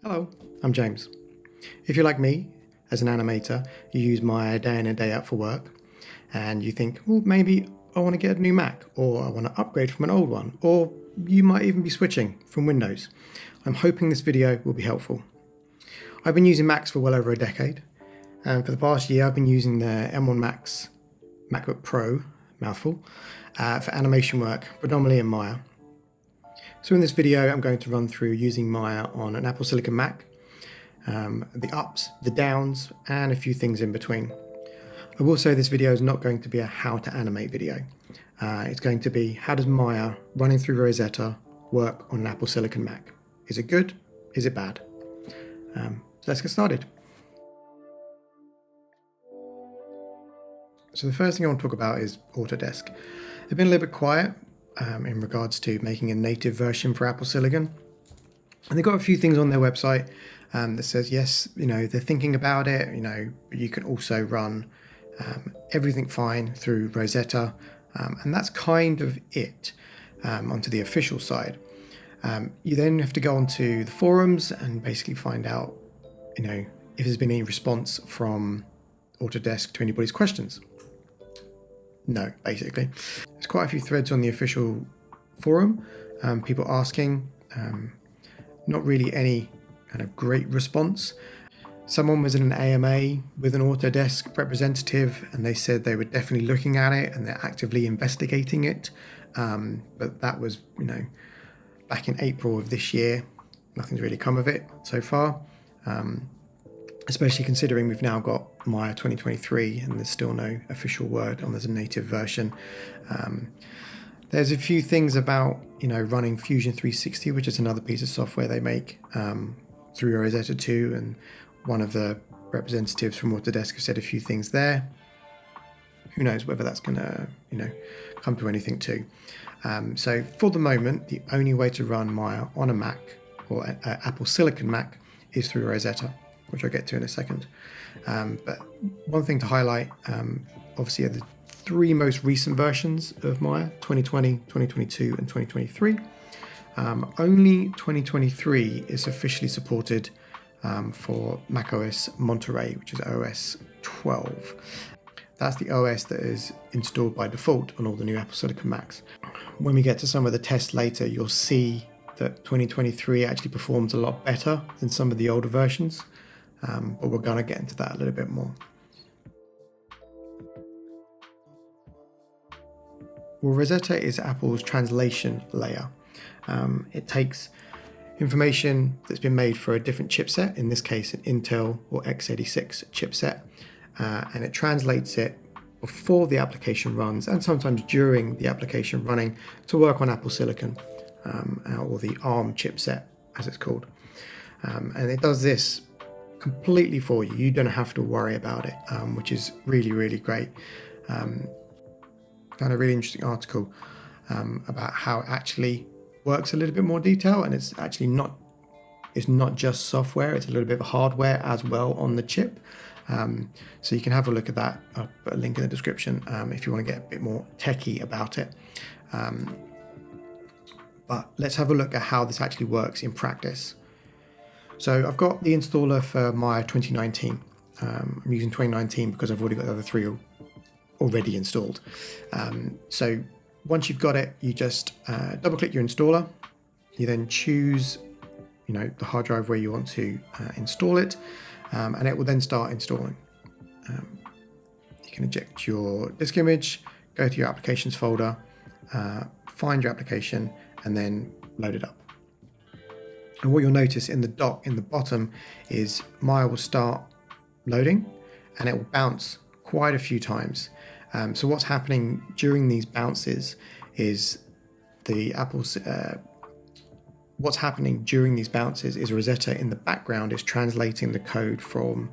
Hello, I'm James. If you're like me, as an animator, you use Maya day in and day out for work, and you think, well, maybe I want to get a new Mac, or I want to upgrade from an old one, or you might even be switching from Windows. I'm hoping this video will be helpful. I've been using Macs for well over a decade, and for the past year I've been using the M1 Max MacBook Pro, mouthful, for animation work, predominantly in Maya. So in this video I'm going to run through using Maya on an applesilicon Mac, the ups, the downs, and a few things in between. I will say this video is not going to be a how to animate video. It's going to be how does Maya running through Rosetta work on an applesilicon Mac. Is it good? Is it bad? So let's get started. So the first thing I want to talk about is Autodesk. They've been a little bit quiet in regards to making a native version for applesilicon. And they've got a few things on their website that says, yes, they're thinking about it, but you can also run everything fine through Rosetta. And that's kind of it onto the official side. You then have to go onto the forums and basically find out, if there's been any response from Autodesk to anybody's questions. No, basically. There's quite a few threads on the official forum, people asking, not really any kind of great response. Someone was in an AMA with an Autodesk representative and they said they were definitely looking at it and they're actively investigating it. But that was, back in April of this year. Nothing's really come of it so far. Especially considering we've now got Maya 2023 and there's still no official word on there's a native version. There's a few things about, running Fusion 360, which is another piece of software they make through Rosetta 2, and one of the representatives from Autodesk have said a few things there. Who knows whether that's going to, come to anything too. So for the moment, the only way to run Maya on a Mac or an applesilicon Mac is through Rosetta, which I'll get to in a second. But one thing to highlight, obviously, are the three most recent versions of Maya, 2020, 2022, and 2023. Only 2023 is officially supported for macOS Monterey, which is OS 12. That's the OS that is installed by default on all the new applesilicon Macs. When we get to some of the tests later, you'll see that 2023 actually performs a lot better than some of the older versions, but we're going to get into that a little bit more. Well, Rosetta is Apple's translation layer. It takes information that's been made for a different chipset, in this case an Intel or x86 chipset, and it translates it before the application runs and sometimes during the application running to work on applesilicon, or the ARM chipset as it's called. And it does this completely for you. You don't have to worry about it, which is really, really great. Found a really interesting article about how it actually works a little bit more detail, and it's actually not just software, it's a little bit of hardware as well on the chip. So you can have a look at that. I'll put a link in the description if you want to get a bit more techie about it. But let's have a look at how this actually works in practice. So I've got the installer for Maya 2019. I'm using 2019 because I've already got the other three already installed. So once you've got it, you just double click your installer. You then choose, the hard drive where you want to install it, and it will then start installing. You can eject your disk image, go to your applications folder, find your application, and then load it up. And what you'll notice in the dock in the bottom is Maya will start loading and it will bounce quite a few times. So what's happening during these bounces is Rosetta in the background is translating the code from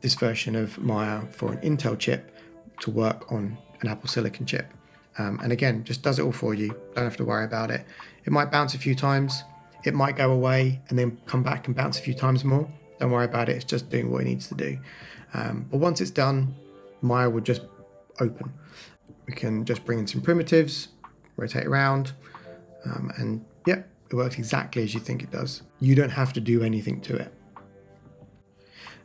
this version of Maya for an Intel chip to work on an applesilicon chip. And again, just does it all for you. Don't have to worry about it. It might bounce a few times. It might go away and then come back and bounce a few times more. Don't worry about it. It's just doing what it needs to do. But once it's done, Maya will just open. We can just bring in some primitives, rotate around, and It works exactly as you think it does. You don't have to do anything to it.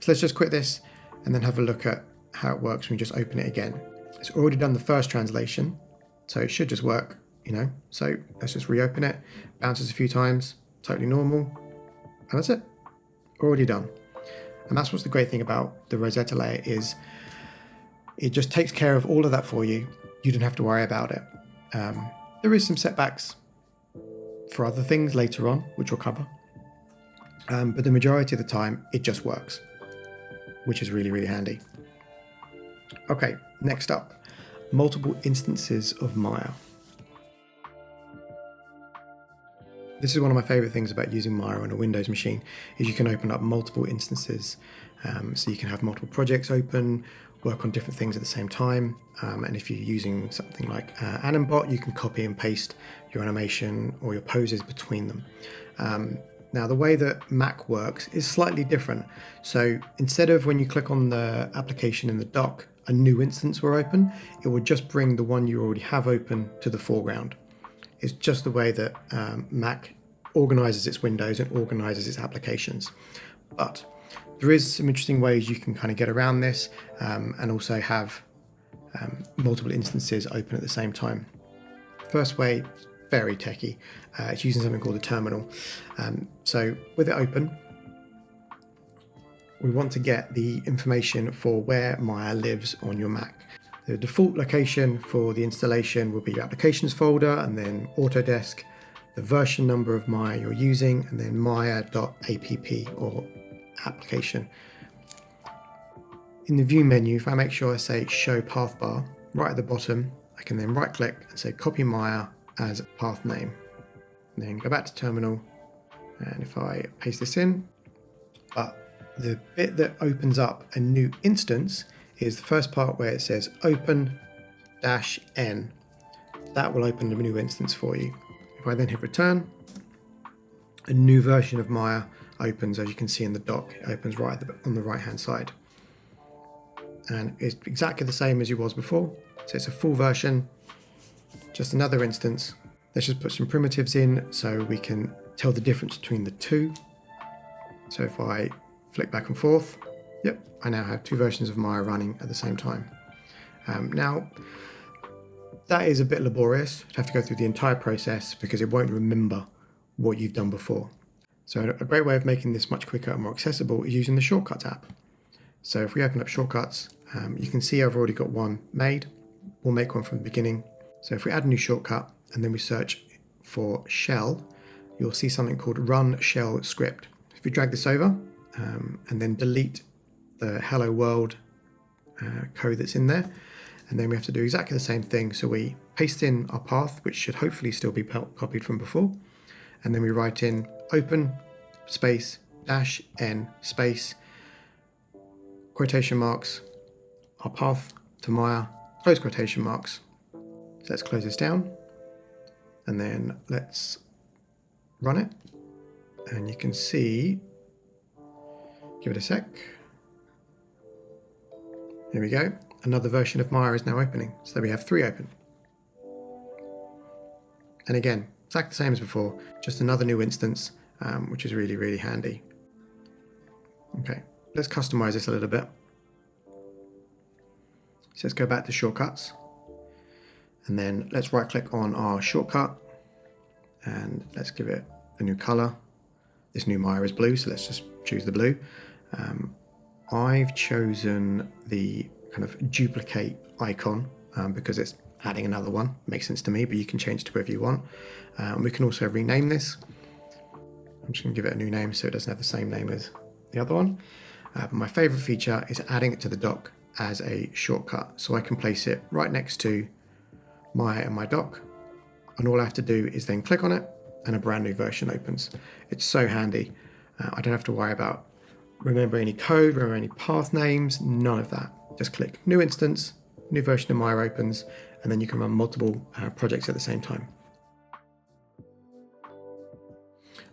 So let's just quit this and then have a look at how it works when we just open it again. It's already done the first translation, so it should just work, So let's just reopen it, bounces a few times, totally normal, and that's it. Already done. And that's what's the great thing about the Rosetta layer is it just takes care of all of that for you. You don't have to worry about it. There is some setbacks for other things later on, which we'll cover. But the majority of the time, it just works, which is really, really handy. Okay, next up, multiple instances of Maya. This is one of my favorite things about using Maya on a Windows machine, is you can open up multiple instances. So you can have multiple projects open, work on different things at the same time. And if you're using something like Animator, you can copy and paste your animation or your poses between them. Now, the way that Mac works is slightly different. So instead of when you click on the application in the dock, a new instance will open, it will just bring the one you already have open to the foreground. It's just the way that Mac organizes its windows and organizes its applications. But there is some interesting ways you can kind of get around this and also have multiple instances open at the same time. First way, very techie. It's using something called a terminal. So with it open, we want to get the information for where Maya lives on your Mac. The default location for the installation will be your applications folder, and then Autodesk, the version number of Maya you're using, and then maya.app or application. In the view menu, if I make sure I say show path bar, right at the bottom, I can then right click and say copy Maya as path name. And then go back to terminal, and if I paste this in, but the bit that opens up a new instance is the first part where it says open -n. That will open a new instance for you. If I then hit return, a new version of Maya opens, as you can see in the dock. It opens right on the right hand side. And it's exactly the same as it was before. So it's a full version, just another instance. Let's just put some primitives in so we can tell the difference between the two. So if I flick back and forth, yep, I now have two versions of Maya running at the same time. Now, that is a bit laborious to have to go through the entire process because it won't remember what you've done before. So a great way of making this much quicker and more accessible is using the Shortcuts app. So if we open up Shortcuts, you can see I've already got one made. We'll make one from the beginning. So if we add a new shortcut and then we search for shell, you'll see something called run shell script. If we drag this over and then delete the hello world code that's in there, and then we have to do exactly the same thing. So we paste in our path, which should hopefully still be copied from before, and then we write in open space -n space quotation marks, our path to Maya, close quotation marks. So let's close this down, and then let's run it, and you can see, give it a sec. Here we go. Another version of Maya is now opening. So we have three open. And again, exactly the same as before, just another new instance, which is really, really handy. Okay, let's customize this a little bit. So let's go back to Shortcuts. And then let's right click on our shortcut and let's give it a new color. This new Maya is blue, so let's just choose the blue. I've chosen the kind of duplicate icon because it's adding another one. Makes sense to me, but you can change it to whatever you want. We can also rename this. I'm just going to give it a new name so it doesn't have the same name as the other one. But my favorite feature is adding it to the dock as a shortcut. So I can place it right next to Maya and my dock. And all I have to do is then click on it and a brand new version opens. It's so handy. I don't have to worry about remembering any code, remembering any path names, none of that. Just click new instance, new version of Maya opens, and then you can run multiple projects at the same time.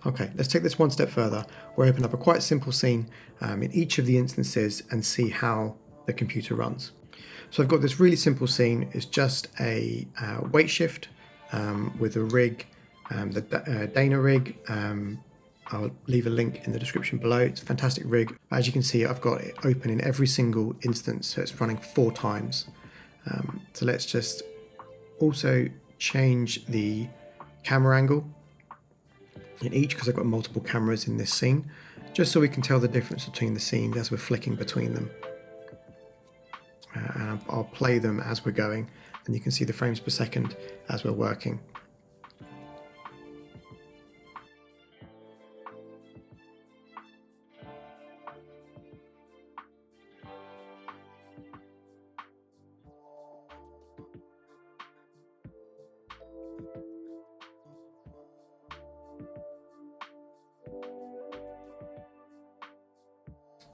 Okay, let's take this one step further. We'll open up a quite simple scene in each of the instances and see how the computer runs. So I've got this really simple scene. It's just a weight shift with a rig The Dana rig, I'll leave a link in the description below. It's a fantastic rig. As you can see, I've got it open in every single instance, so it's running 4 times. So let's just also change the camera angle in each, because I've got multiple cameras in this scene, just so we can tell the difference between the scenes as we're flicking between them. And I'll play them as we're going, and you can see the frames per second as we're working.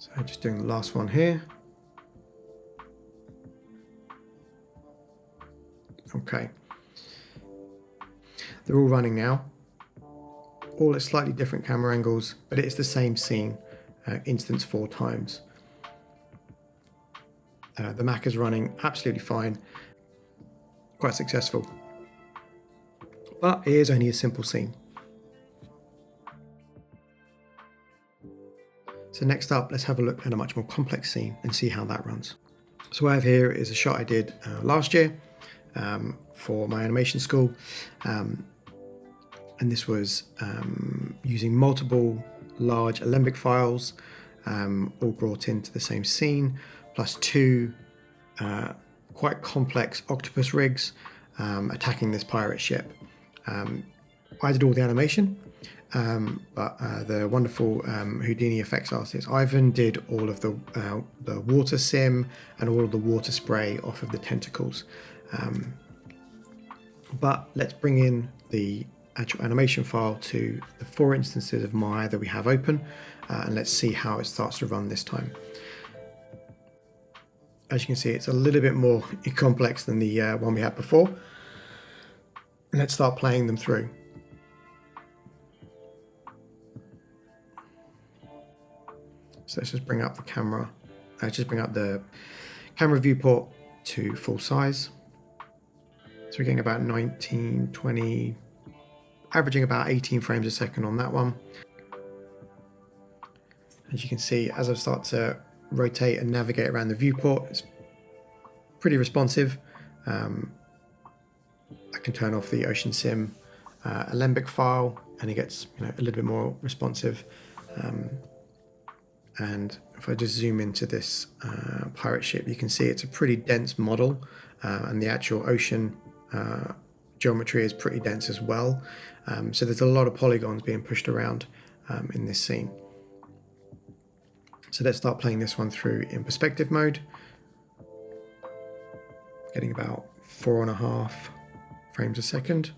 So just doing the last one here. Okay. They're all running now. All at slightly different camera angles, but it's the same scene, instance 4 times. The Mac is running absolutely fine, quite successful. But it is only a simple scene. So next up, let's have a look at a much more complex scene and see how that runs. So what I have here is a shot I did last year for my animation school. And this was using multiple large Alembic files, all brought into the same scene, plus 2 quite complex octopus rigs attacking this pirate ship. I did all the animation, but the wonderful Houdini effects artist Ivan did all of the water sim and all of the water spray off of the tentacles. But let's bring in the actual animation file to the 4 instances of Maya that we have open, and let's see how it starts to run this time. As you can see, it's a little bit more complex than the one we had before. Let's start playing them through. So let's just bring up the camera. Just bring up the camera viewport to full size. So we're getting about 19, 20, averaging about 18 frames a second on that one. As you can see, as I start to rotate and navigate around the viewport, it's pretty responsive. I can turn off the Ocean Sim Alembic file, and it gets a little bit more responsive. And if I just zoom into this pirate ship, you can see it's a pretty dense model, and the actual ocean geometry is pretty dense as well. So there's a lot of polygons being pushed around in this scene. So let's start playing this one through in perspective mode. Getting about 4.5 frames a second.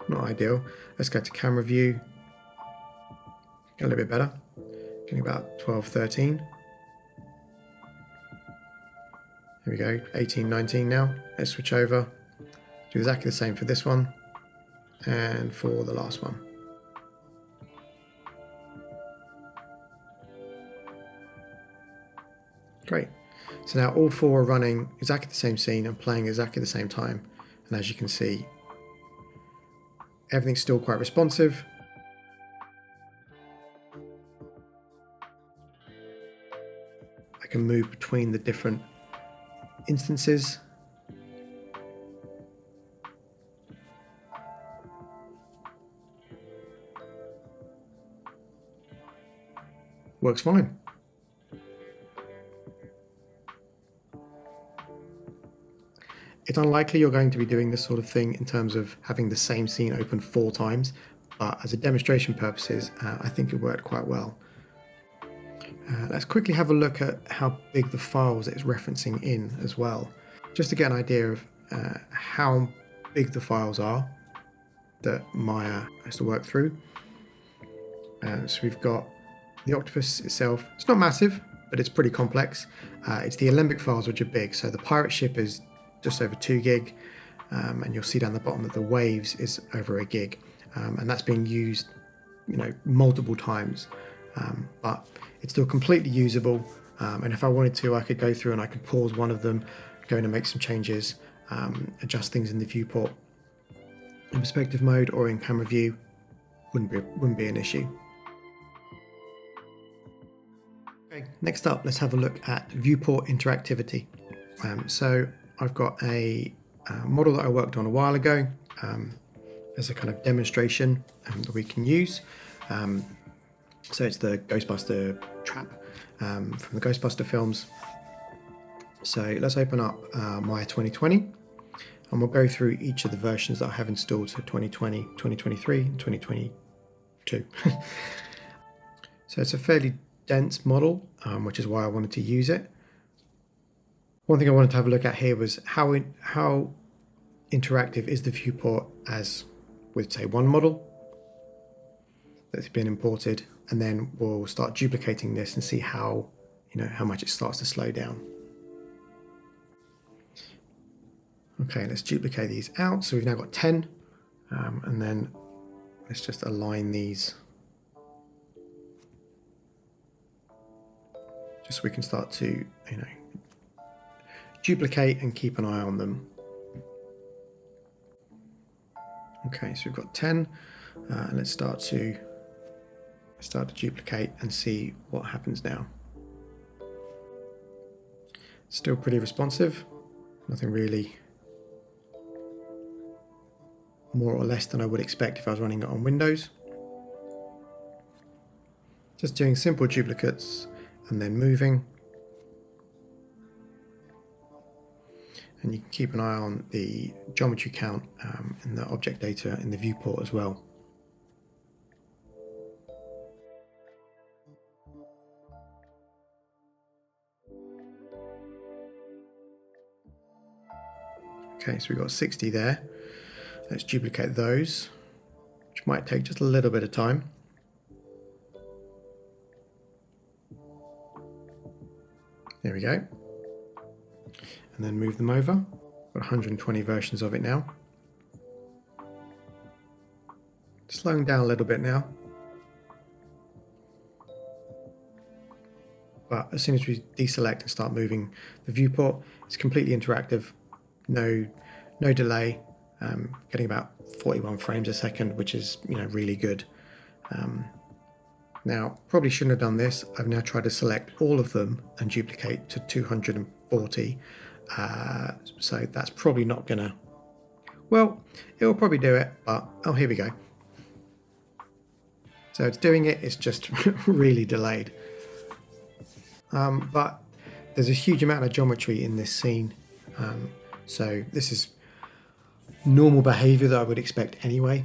Not ideal. Let's go to camera view. Get a little bit better. Getting about 12, 13. Here we go, 18, 19 now. Let's switch over. Do exactly the same for this one and for the last one. Great. So now all 4 are running exactly the same scene and playing exactly the same time. And as you can see, everything's still quite responsive. I can move between the different instances. Works fine. It's unlikely you're going to be doing this sort of thing in terms of having the same scene open 4 times, but as a demonstration purposes, I think it worked quite well. Let's quickly have a look at how big the files it's referencing in as well, just to get an idea of how big the files are that Maya has to work through. So we've got the octopus itself. It's not massive, but it's pretty complex. It's the Alembic files which are big. So the pirate ship is just over 2 gig, and you'll see down the bottom that the waves is over 1 gig, and that's being used, multiple times. But it's still completely usable, and if I wanted to, I could go through and I could pause one of them, go in and make some changes, adjust things in the viewport, in perspective mode or in camera view, wouldn't be an issue. Okay, next up, let's have a look at Viewport Interactivity. So I've got a model that I worked on a while ago as a kind of demonstration that we can use. So it's the Ghostbuster trap from the Ghostbuster films. So let's open up Maya 2020 and we'll go through each of the versions that I have installed. So 2020, 2023, and 2022. So it's a fairly dense model, which is why I wanted to use it. One thing I wanted to have a look at here was how interactive is the viewport as with, say, one model that's been imported, and then we'll start duplicating this and see how much it starts to slow down. Okay, let's duplicate these out. So we've now got 10, and then let's just align these just so we can start to duplicate and keep an eye on them. Okay, so we've got 10, and let's start to duplicate and see what happens now. Still pretty responsive, nothing really more or less than I would expect if I was running it on Windows. Just doing simple duplicates and then moving. And you can keep an eye on the geometry count and the object data in the viewport as well. Okay, so we've got 60 there. Let's duplicate those, which might take just a little bit of time. There we go. And then move them over. Got 120 versions of it now. Slowing down a little bit now. But as soon as we deselect and start moving the viewport, it's completely interactive. No delay. Getting about 41 frames a second, which is really good. Now, probably shouldn't have done this. I've now tried to select all of them and duplicate to 240. So that's probably not gonna, well, it will probably do it, but oh, here we go. So it's doing it, it's just really delayed. But there's a huge amount of geometry in this scene. So this is normal behavior that I would expect anyway.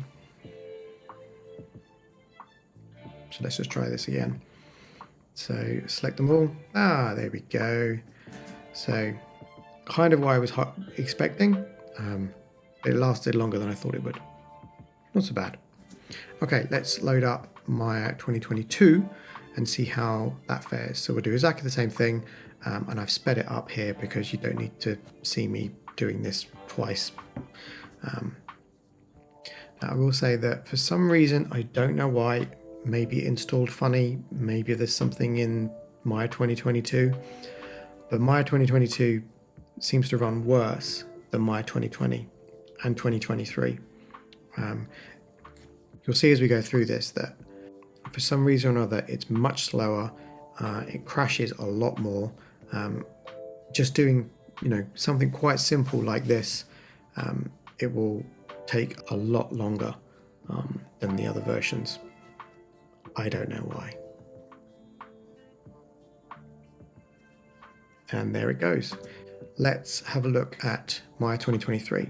So let's just try this again. So select them all. Ah, there we go. So kind of what I was expecting. It lasted longer than I thought it would. Not so bad. Okay, let's load up Maya 2022 and see how that fares. So we'll do exactly the same thing. And I've sped it up here because you don't need to see me doing this twice. Now I will say that for some reason, I don't know why, maybe it installed funny, maybe there's something in Maya 2022, but Maya 2022 seems to run worse than Maya 2020 and 2023. You'll see as we go through this that for some reason or another, it's much slower, it crashes a lot more. Just doing something quite simple like this, it will take a lot longer than the other versions. I don't know why. And there it goes. Let's have a look at Maya 2023.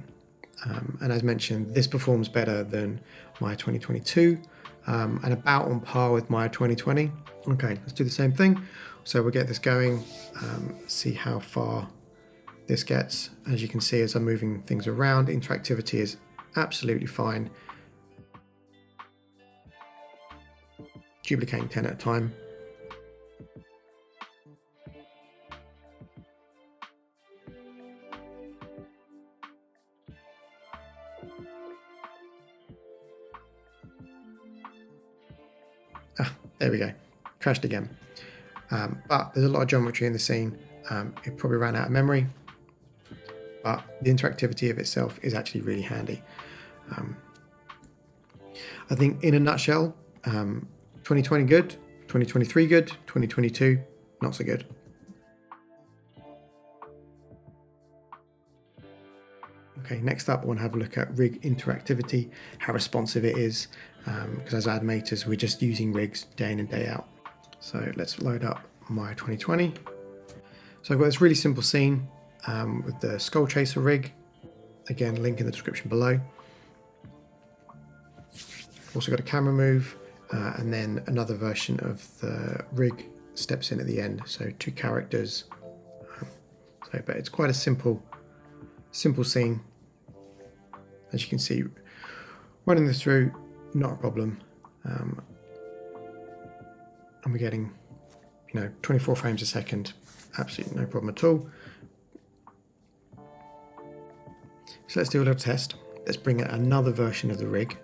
And as mentioned, this performs better than Maya 2022 and about on par with Maya 2020. Okay, let's do the same thing. So we'll get this going, see how far this gets. As you can see, as I'm moving things around, interactivity is absolutely fine. Duplicating 10 at a time. Ah, there we go. Crashed again. But there's a lot of geometry in the scene. It probably ran out of memory, but the interactivity of itself is actually really handy. I think in a nutshell, 2020 good, 2023 good, 2022 not so good. Okay, next up I want to have a look at rig interactivity, how responsive it is, because as animators we're just using rigs day in and day out. So let's load up Maya 2020. So I've got this really simple scene with the Skull Chaser rig. Again, link in the description below. Also got a camera move, and then another version of the rig steps in at the end. So 2 characters. But it's quite a simple scene. As you can see, running this through, not a problem. And we're getting, 24 frames a second, absolutely no problem at all. So let's do a little test. Let's bring in another version of the rig.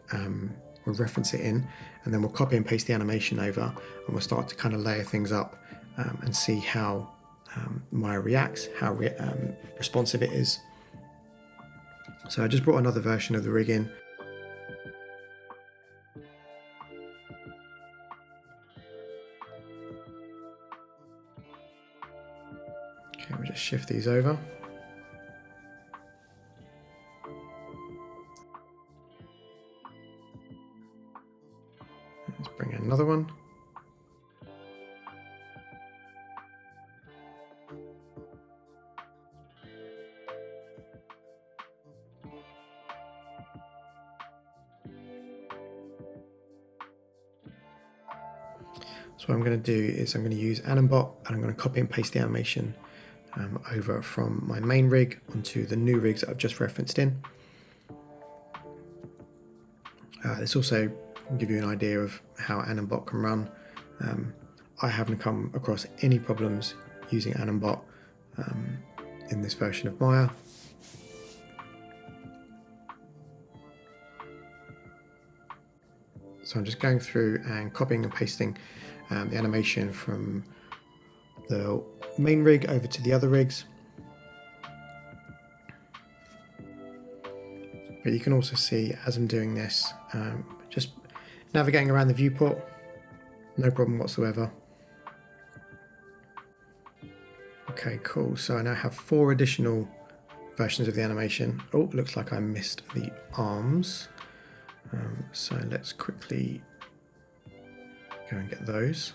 We'll reference it in, and then we'll copy and paste the animation over, and we'll start to kind of layer things up and see how Maya reacts, how responsive it is. So I just brought another version of the rig in. Okay, we'll just shift these over. Let's bring in another one. So what I'm going to do is I'm going to use Animbot, and I'm going to copy and paste the animation over from my main rig onto the new rigs that I've just referenced in. This also will give you an idea of how Animbot can run. I haven't come across any problems using Animbot in this version of Maya. So I'm just going through and copying and pasting the animation from the main rig over to the other rigs. But you can also see as I'm doing this, just navigating around the viewport, no problem whatsoever. Okay, cool. So I now have 4 additional versions of the animation. Oh, looks like I missed the arms. So let's quickly go and get those.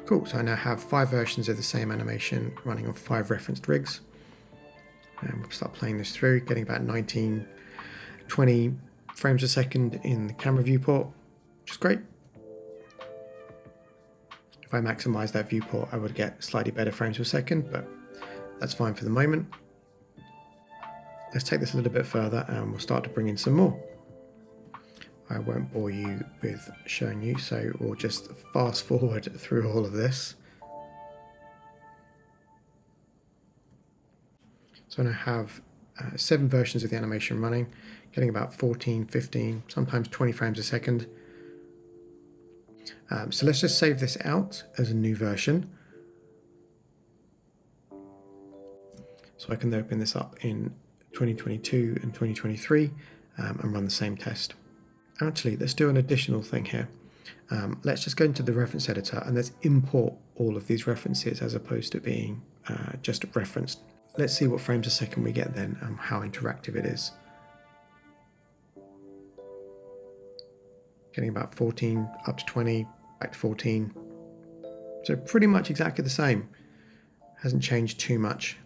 Cool, so I now have 5 versions of the same animation running on 5 referenced rigs. And we'll start playing this through, getting about 19, 20 frames a second in the camera viewport, which is great. If I maximize that viewport, I would get slightly better frames per second, but that's fine for the moment. Let's take this a little bit further and we'll start to bring in some more. I won't bore you with showing you, so we'll just fast forward through all of this. So I have 7 versions of the animation running, getting about 14, 15, sometimes 20 frames a second. So let's just save this out as a new version. So I can open this up in 2022 and 2023 and run the same test. Actually, let's do an additional thing here. Let's just go into the reference editor and let's import all of these references as opposed to being just referenced. Let's see what frames a second we get then, how interactive it is. Getting about 14, up to 20, back to 14. So pretty much exactly the same. Hasn't changed too much.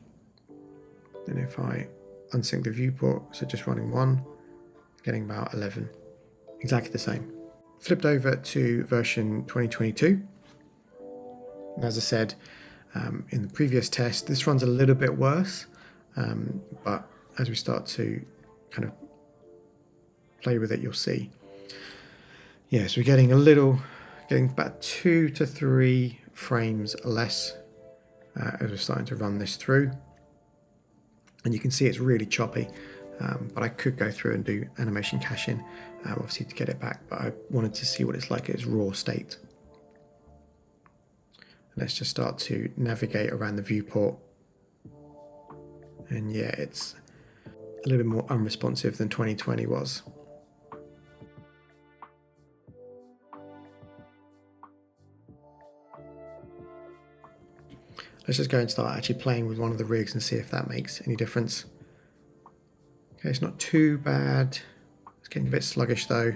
Then if I unsync the viewport, so just running 1, getting about 11. Exactly the same. Flipped over to version 2022. And as I said in the previous test, this runs a little bit worse, but as we start to kind of play with it, you'll see. Yeah, so we're getting about 2 to 3 frames less as we're starting to run this through. And you can see it's really choppy, but I could go through and do animation caching, obviously to get it back, but I wanted to see what it's like at its raw state. Let's just start to navigate around the viewport. And yeah, it's a little bit more unresponsive than 2020 was. Let's just go and start actually playing with one of the rigs and see if that makes any difference. Okay, it's not too bad. It's getting a bit sluggish though.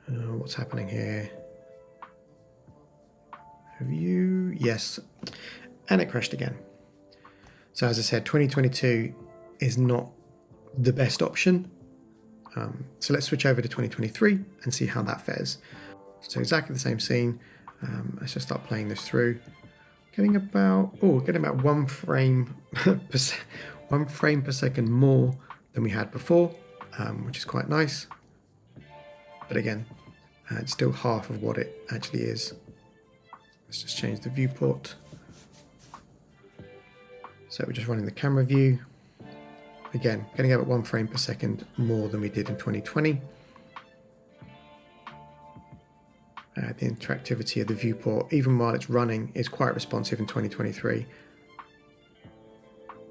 What's happening here? View, yes, and it crashed again. So as I said, 2022 is not the best option. So let's switch over to 2023 and see how that fares. So exactly the same scene. Let's just start playing this through. Getting about 1 frame per second more than we had before, which is quite nice. But again, it's still half of what it actually is. Let's just change the viewport. So we're just running the camera view. Again, getting about 1 frame per second more than we did in 2020. The interactivity of the viewport, even while it's running, is quite responsive in 2023.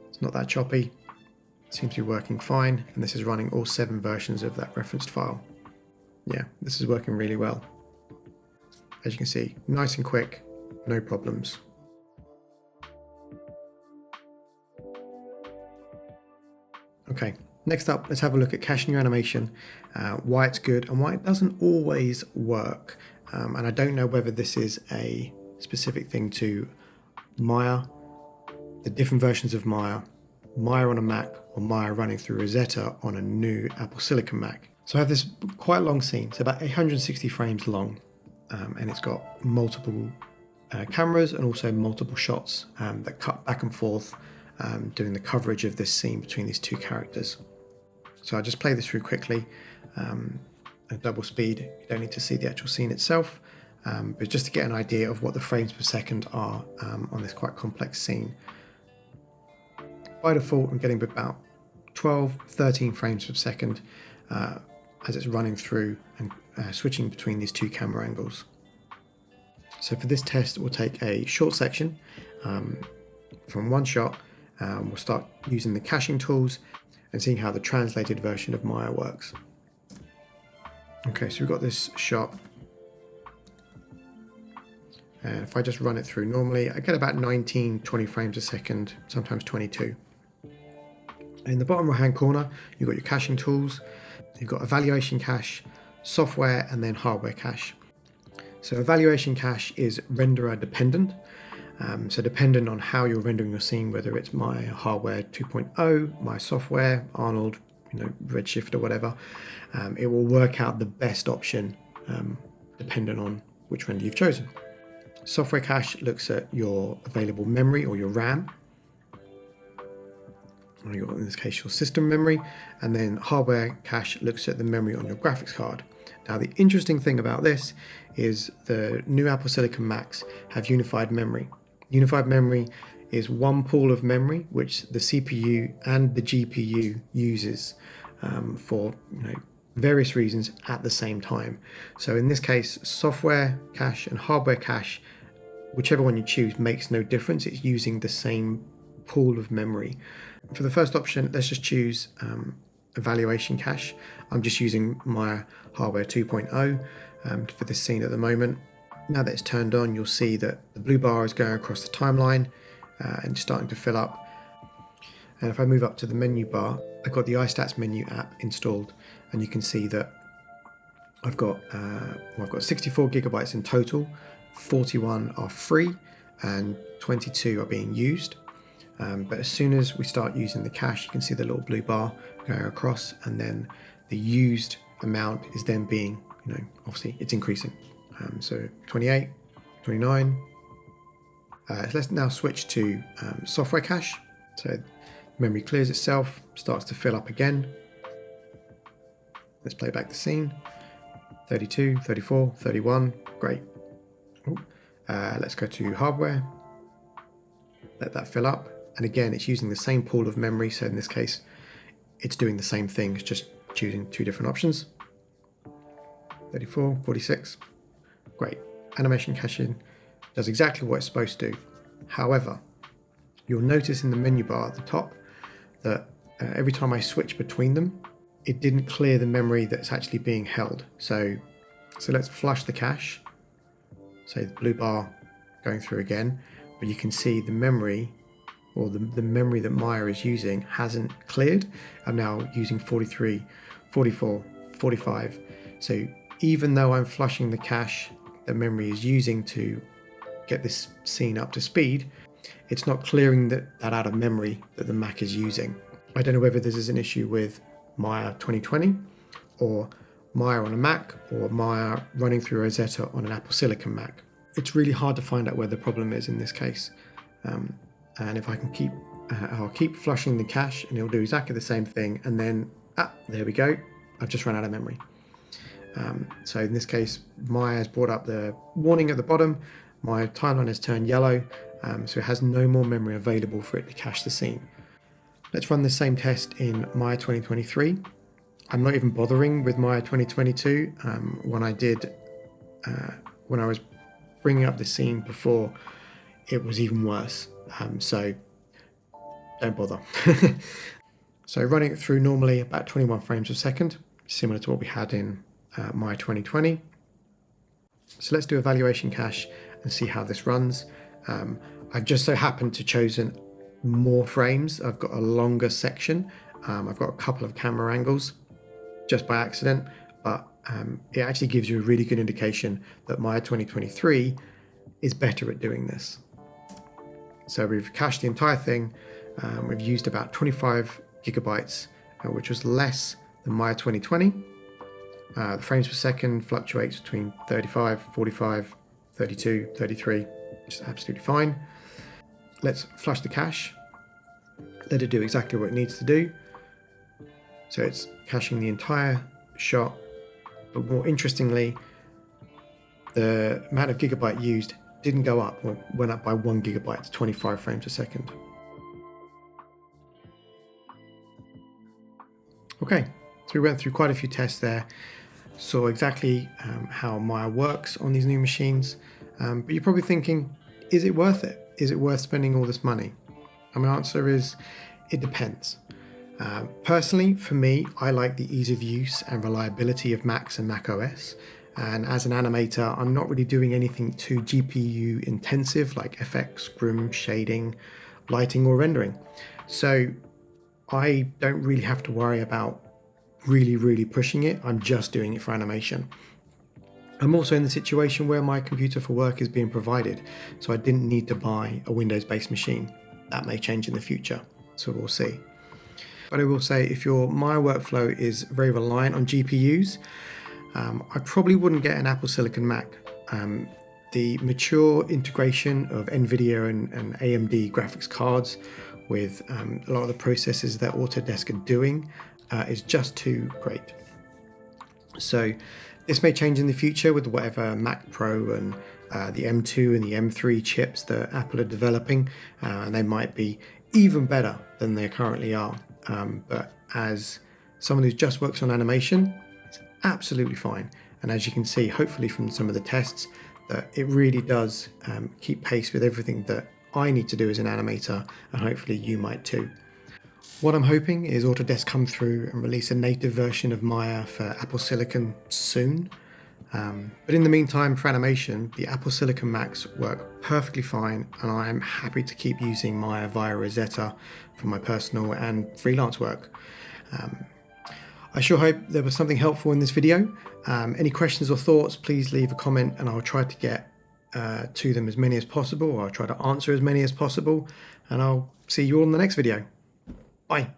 It's not that choppy. It seems to be working fine, and this is running all 7 versions of that referenced file. Yeah, this is working really well. As you can see, nice and quick, no problems. Okay, next up, let's have a look at caching your animation, why it's good and why it doesn't always work. And I don't know whether this is a specific thing to Maya, the different versions of Maya, Maya on a Mac, or Maya running through Rosetta on a new applesilicon Mac. So I have this quite long scene, it's about 860 frames long, and it's got multiple cameras and also multiple shots that cut back and forth, doing the coverage of this scene between these 2 characters. So I'll just play this through quickly at double speed. You don't need to see the actual scene itself, but just to get an idea of what the frames per second are on this quite complex scene. By default, I'm getting about 13 frames per second as it's running through and switching between these 2 camera angles. So for this test, we'll take a short section from one shot. We'll start using the caching tools and seeing how the translated version of Maya works. Okay, so we've got this shot. And if I just run it through normally, I get about 19, 20 frames a second, sometimes 22. In the bottom right hand corner, you've got your caching tools. You've got evaluation cache, software, and then hardware cache. So evaluation cache is renderer dependent. So dependent on how you're rendering your scene, whether it's my hardware 2.0, my software, Arnold, Redshift or whatever, it will work out the best option dependent on which render you've chosen. Software cache looks at your available memory or your RAM, or in this case your system memory, and then hardware cache looks at the memory on your graphics card. Now the interesting thing about this is the new applesilicon Macs have unified memory. Unified memory is one pool of memory which the CPU and the GPU uses for various reasons at the same time. So in this case, software cache and hardware cache, whichever one you choose, makes no difference. It's using the same pool of memory. For the first option, let's just choose evaluation cache. I'm just using my hardware 2.0 for this scene at the moment. Now that it's turned on, you'll see that the blue bar is going across the timeline and starting to fill up. And if I move up to the menu bar, I've got the iStats menu app installed, and you can see that I've got 64 gigabytes in total. 41 are free and 22 are being used. But as soon as we start using the cache, you can see the little blue bar going across, and then the used amount is then being, obviously it's increasing. So 28, 29. So let's now switch to software cache. So memory clears itself, starts to fill up again. Let's play back the scene. 32, 34, 31, great. Let's go to hardware. Let that fill up. And again, it's using the same pool of memory. So in this case, it's doing the same thing. It's just choosing 2 different options. 34, 46. Great. Animation caching does exactly what it's supposed to do. However, you'll notice in the menu bar at the top that every time I switch between them, it didn't clear the memory that's actually being held. So let's flush the cache. So the blue bar going through again. but you can see the memory, or the memory that Maya is using, hasn't cleared. I'm now using 43, 44, 45. So even though I'm flushing the cache that memory is using to get this scene up to speed, it's not clearing that out of memory that the Mac is using. I don't know whether this is an issue with Maya 2020, or Maya on a Mac, or Maya running through Rosetta on an applesilicon Mac. It's really hard to find out where the problem is in this case. And if I can I'll keep flushing the cache and it'll do exactly the same thing. And then, there we go. I've just run out of memory. So in this case, Maya has brought up the warning at the bottom. My timeline has turned yellow, so it has no more memory available for it to cache the scene. Let's run the same test in Maya 2023. I'm not even bothering with Maya 2022. When I was bringing up the scene before, it was even worse. So don't bother. So running it through normally about 21 frames a second, similar to what we had in Maya 2020. So let's do evaluation cache and see how this runs. I've just so happened to chosen more frames. I've got a longer section. I've got a couple of camera angles just by accident, but it actually gives you a really good indication that Maya 2023 is better at doing this. So we've cached the entire thing. We've used about 25 gigabytes, which was less than Maya 2020. The frames per second fluctuates between 35, 45, 32, 33, which is absolutely fine. Let's flush the cache. Let it do exactly what it needs to do. So it's caching the entire shot, but more interestingly, the amount of gigabyte used didn't go up, or went up by 1 gigabyte to 25 frames a second. Okay, so we went through quite a few tests there, saw exactly how Maya works on these new machines, but you're probably thinking, is it worth it? Is it worth spending all this money? And my answer is, it depends. Personally, for me, I like the ease of use and reliability of Macs and Mac OS. And as an animator, I'm not really doing anything too GPU intensive like FX, groom, shading, lighting, or rendering. So I don't really have to worry about really pushing it. I'm just doing it for animation. I'm also in the situation where my computer for work is being provided, so I didn't need to buy a Windows-based machine. That may change in the future, so we'll see. But I will say, if your Maya workflow is very reliant on GPUs, I probably wouldn't get an applesilicon Mac. The mature integration of NVIDIA and AMD graphics cards with a lot of the processes that Autodesk are doing is just too great. So this may change in the future with whatever Mac Pro and the M2 and the M3 chips that Apple are developing, and they might be even better than they currently are. But as someone who just works on animation, it's absolutely fine. And as you can see, hopefully from some of the tests, that it really does keep pace with everything that I need to do as an animator, and hopefully you might too. What I'm hoping is Autodesk come through and release a native version of Maya for applesilicon soon. But in the meantime, for animation, the applesilicon Macs work perfectly fine, and I'm happy to keep using Maya via Rosetta for my personal and freelance work. I sure hope there was something helpful in this video. Any questions or thoughts, please leave a comment and I'll try to get to them as many as possible, or I'll try to answer as many as possible, and I'll see you all in the next video. Bye.